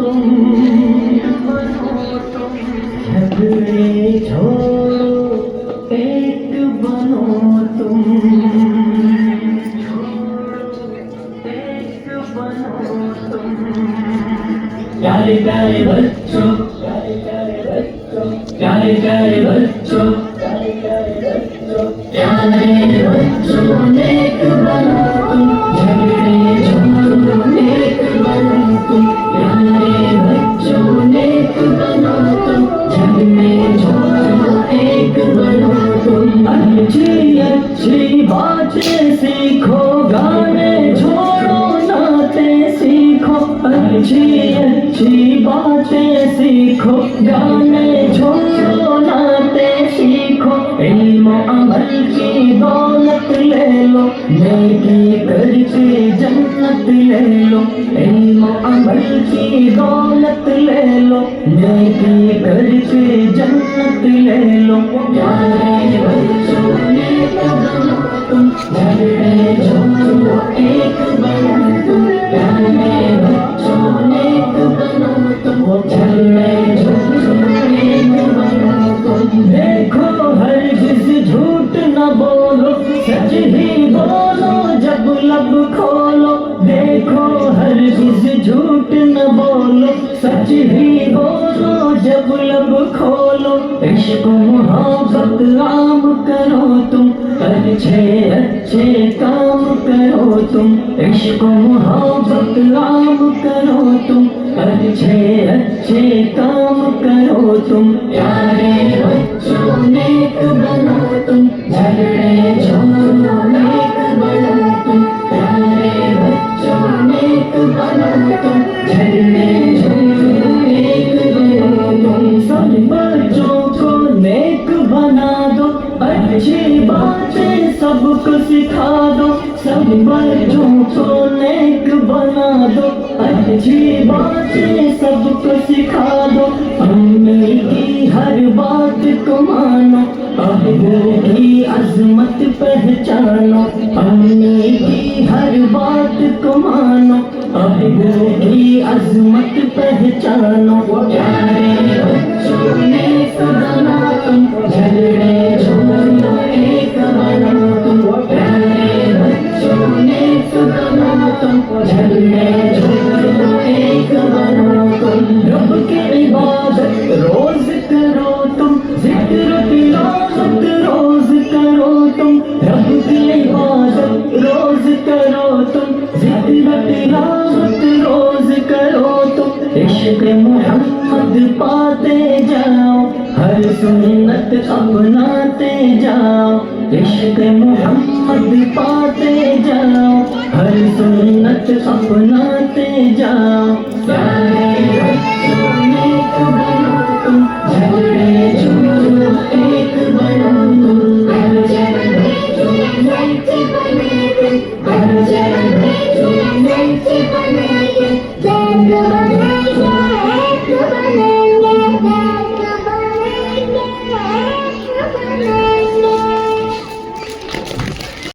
तुम, झगड़े छोड़ो एक बनो तुम, एक बनो तुम। प्यारे प्यारे बच्चों, प्यारे प्यारे बच्चों, प्यारे प्यारे बच्चों, प्यारे प्यारे बच्चों, प्यारे बच्चों नेक बनो तुम, झगड़े छोड़ो नेक बनो तुम, प्यारे बच्चों नेक बनो तुम, झगड़े छोड़ो एक बनो तुम। अच्छी अच्छी बातें सीखो, गाने छोड़ो नाते सीखो, अच्छी अच्छी बातें सीखो, गाने छोड़ो नाते सीखो, इल्म अमल की दौलत ले लो, नेकी करके जन्नत ले लो, इल्म अमल की दौलत ले लो, नेकी करके जन्नत ले लो। प्यारे बच्चों नेक बनो तुम, झगड़े छोड़ो एक बनो तुम, प्यारे बच्चों नेक बनो तुम, झगड़े छोड़ो एक बनो तुम। देखो हरगिज़ झूठ न बोलो, सच ही बोलो जब लब खोलो, देखो हरगिज़ झूठ न बोलो, सच ही बोलो जब लब खोलो, इश्क मोहब्बत आम करो तुम, अच्छे अच्छे काम करो तुम, इश्क मोहब्बत आम करो तुम, अच्छे अच्छे काम करो तुम। प्यारे बच्चों नेक बनो तुम, झगड़े छोड़ो नेक बनो तुम, प्यारे बच्चों नेक बनो तुम, झगड़े छोड़ो नेक बनो तुम। सब बच्चों को नेक बना दो, अच्छी बातें सबको सिखा दो, सब बच्चों को नेक बना दो, अच्छी बातें सबको सिखा दो, अम्मी की हर बात को मानो, अब्बू की अजमत पहचानो, अम्मी की हर बात को मानो, अब्बू की अजमत पहचानो। प्यारे बच्चों नेक बनो तुम, झगड़े छोड़ो एक बनो तुम, प्यारे बच्चों नेक बनो तुम, झगड़े छोड़ो एक बनो तुम। रब की इबादत रोज करो तुम, जिक्र तिलावत रोज करो तुम, रब की इबादत रोज करो तुम, जिक्र तिलावत रोज करो तुम, इश्क मोहम्मद पाते जाओ, हर सुन्नत अपनाते जाओ, इश्क मोहम्मद पाते जाओ, हर सुन्नत अपनाते जाओ। प्यारे बच्चों नेक बनो तुम, झगड़े छोड़ो एक बनो तुम, प्यारे बच्चों नेक बनो तुम, प्यारे बच्चों नेक बनो तुम।